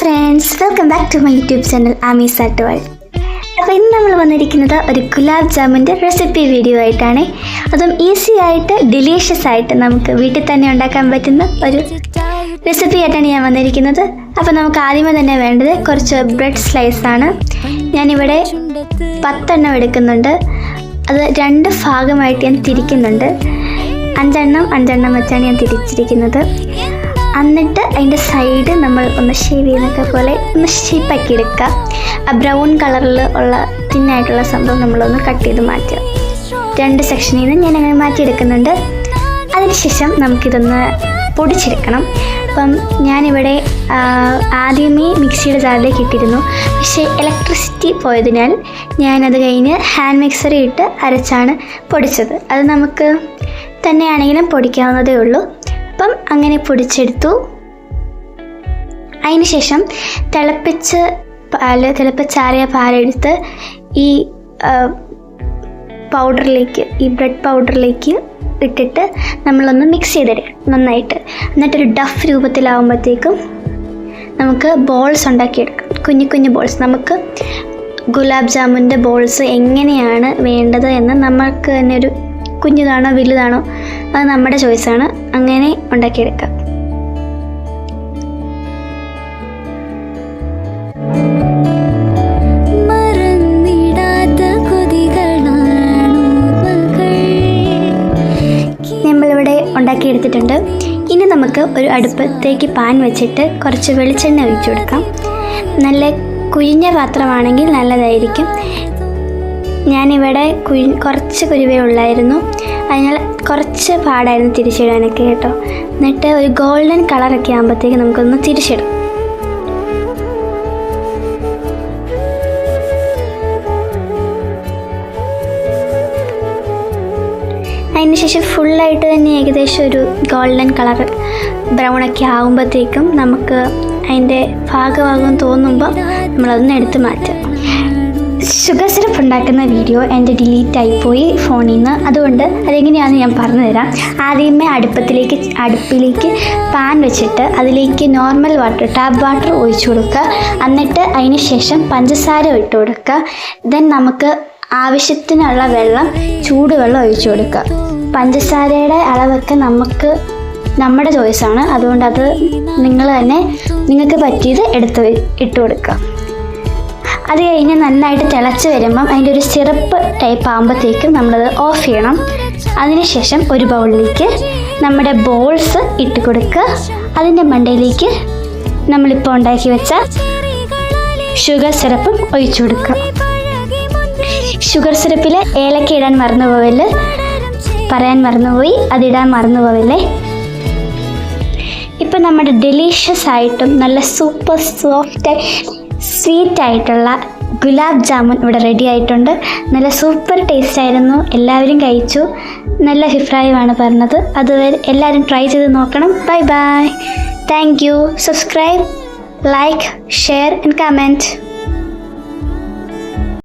Friends, welcome back to my YouTube channel Ami's art world. അപ്പോൾ ഇന്ന് നമ്മൾ വന്നിരിക്കുന്നത് ഒരു ഗുലാബ് ജാമുൻ്റെ റെസിപ്പി വീഡിയോ ആയിട്ടാണ്. അതും ഈസി ആയിട്ട് ഡിലീഷ്യസ് ആയിട്ട് നമുക്ക് വീട്ടിൽ തന്നെ ഉണ്ടാക്കാൻ പറ്റുന്ന ഒരു റെസിപ്പി ആയിട്ടാണ് ഞാൻ വന്നിരിക്കുന്നത്. അപ്പോൾ നമുക്ക് ആദ്യമേ തന്നെ വേണ്ടത് കുറച്ച് ബ്രെഡ് സ്ലൈസ് ആണ്. ഞാനിവിടെ 10 എണ്ണം എടുക്കുന്നുണ്ട്. അത് 2 ഭാഗമായിട്ട് ഞാൻ തിരിക്കുന്നുണ്ട്. 5 എണ്ണം വെച്ചാണ് ഞാൻ തിരിച്ചിരിക്കുന്നത്. എന്നിട്ട് അതിൻ്റെ സൈഡ് നമ്മൾ ഒന്ന് ഷേവ് ചെയ്യുന്നൊക്കെ പോലെ ഒന്ന് ഷേപ്പാക്കി എടുക്കുക. ആ ബ്രൗൺ കളറിൽ ഉള്ള തിന്നായിട്ടുള്ള സംഭവം നമ്മളൊന്ന് കട്ട് ചെയ്ത് മാറ്റുക. 2 സെക്ഷനിൽ നിന്ന് ഞാൻ അങ്ങനെ മാറ്റിയെടുക്കുന്നുണ്ട്. അതിനുശേഷം നമുക്കിതൊന്ന് പൊടിച്ചെടുക്കണം. അപ്പം ഞാനിവിടെ ആദ്യമേ മിക്സിയുടെ ജാറിലേക്ക് ഇട്ടിരുന്നു. പക്ഷേ ഇലക്ട്രിസിറ്റി പോയതിനാൽ ഞാനത് കഴിഞ്ഞ് ഹാൻഡ് മിക്സറിൽ ഇട്ട് അരച്ചാണ് പൊടിച്ചത്. അത് നമുക്ക് തന്നെയാണെങ്കിലും പൊടിക്കാവുന്നതേ ഉള്ളൂ. അപ്പം അങ്ങനെ പൊടിച്ചെടുത്തു. അതിന് ശേഷം തിളപ്പിച്ചാറിയ പാലെടുത്ത് ഈ പൗഡറിലേക്ക്, ഈ ബ്രെഡ് പൗഡറിലേക്ക് ഇട്ടിട്ട് നമ്മളൊന്ന് മിക്സ് ചെയ്തെടുക്കണം നന്നായിട്ട്. എന്നിട്ടൊരു ഡഫ് രൂപത്തിലാവുമ്പോഴത്തേക്കും നമുക്ക് ബോൾസ് ഉണ്ടാക്കിയെടുക്കാം. കുഞ്ഞു കുഞ്ഞു ബോൾസ്. നമുക്ക് ഗുലാബ് ജാമുൻ്റെ ബോൾസ് എങ്ങനെയാണ് വേണ്ടത് എന്ന് നമുക്ക് തന്നെ ഒരു കുഞ്ഞതാണോ വലുതാണോ അത് നമ്മുടെ ചോയ്സാണ്. അങ്ങനെ ഉണ്ടാക്കിയെടുക്കാം. നമ്മളിവിടെ ഉണ്ടാക്കിയെടുത്തിട്ടുണ്ട്. ഇനി നമുക്ക് ഒരു അടുപ്പത്തേക്ക് പാൻ വെച്ചിട്ട് കുറച്ച് വെളിച്ചെണ്ണ ഒഴിച്ചു കൊടുക്കാം. നല്ല കുഴിഞ്ഞ പാത്രമാണെങ്കിൽ നല്ലതായിരിക്കും. ഞാനിവിടെ കുറച്ച് കുരുവേ ഉള്ളായിരുന്നു. അതിനാൽ കുറച്ച് പാടായിരുന്നു തിരിച്ചിടാനൊക്കെ കേട്ടോ. എന്നിട്ട് ഒരു ഗോൾഡൻ കളറൊക്കെ ആകുമ്പോഴത്തേക്ക് നമുക്കൊന്ന് തിരിച്ചിടും. അതിന് ശേഷം ഫുള്ളായിട്ട് തന്നെ ഏകദേശം ഒരു ഗോൾഡൻ കളർ ബ്രൗണൊക്കെ ആകുമ്പോഴത്തേക്കും നമുക്ക് അതിൻ്റെ ഭാഗമാകും തോന്നുമ്പോൾ നമ്മളതൊന്ന് എടുത്ത് മാറ്റാം. ഷുഗർ സിറപ്പ് ഉണ്ടാക്കുന്ന വീഡിയോ എൻ്റെ ഡിലീറ്റായിപ്പോയി ഫോണിൽ നിന്ന്. അതുകൊണ്ട് അതെങ്ങനെയാണെന്ന് ഞാൻ പറഞ്ഞു തരാം. ആദ്യമേ അടുപ്പിലേക്ക് പാൻ വെച്ചിട്ട് അതിലേക്ക് നോർമൽ വാട്ടർ, ടാപ്പ് വാട്ടർ ഒഴിച്ചു കൊടുക്കുക. എന്നിട്ട് അതിന് ശേഷം പഞ്ചസാര ഇട്ട് കൊടുക്കുക. ദെൻ നമുക്ക് ആവശ്യത്തിനുള്ള വെള്ളം, ചൂടുവെള്ളം ഒഴിച്ചു കൊടുക്കുക. പഞ്ചസാരയുടെ അളവൊക്കെ നമ്മുടെ ചോയ്സാണ്. അതുകൊണ്ട് അത് നിങ്ങൾ തന്നെ നിങ്ങൾക്ക് പറ്റിയത് ഇട്ട് കൊടുക്കുക. അത് കഴിഞ്ഞ് നന്നായിട്ട് തിളച്ച് വരുമ്പം അതിൻ്റെ ഒരു സിറപ്പ് ടൈപ്പ് ആകുമ്പോഴത്തേക്കും നമ്മളത് ഓഫ് ചെയ്യണം. അതിനുശേഷം ഒരു ബൗളിലേക്ക് നമ്മുടെ ബോൾസ് ഇട്ട് കൊടുക്കുക. അതിൻ്റെ മണ്ടയിലേക്ക് നമ്മളിപ്പോൾ ഉണ്ടാക്കി വെച്ച ഷുഗർ സിറപ്പും ഒഴിച്ചു കൊടുക്കുക. ഷുഗർ സിറപ്പിൽ ഏലക്ക ഇടാൻ പറയാൻ മറന്നുപോയി. അതിടാൻ മറന്നുപോവില്ലേ. ഇപ്പം നമ്മുടെ ഡെലീഷ്യസ് ആയിട്ടും നല്ല സൂപ്പർ സോഫ്റ്റ് സ്വീറ്റ് ആയിട്ടുള്ള ഗുലാബ് ജാമുൻ ഇവിടെ റെഡി ആയിട്ടുണ്ട്. നല്ല സൂപ്പർ ടേസ്റ്റ് ആയിരുന്നു. എല്ലാവരും കഴിച്ചു. നല്ല അഭിപ്രായമാണ് പറഞ്ഞത്. അതുവരെ എല്ലാവരും ട്രൈ ചെയ്ത് നോക്കണം. Bye bye. Thank you. Subscribe, like, share and comment.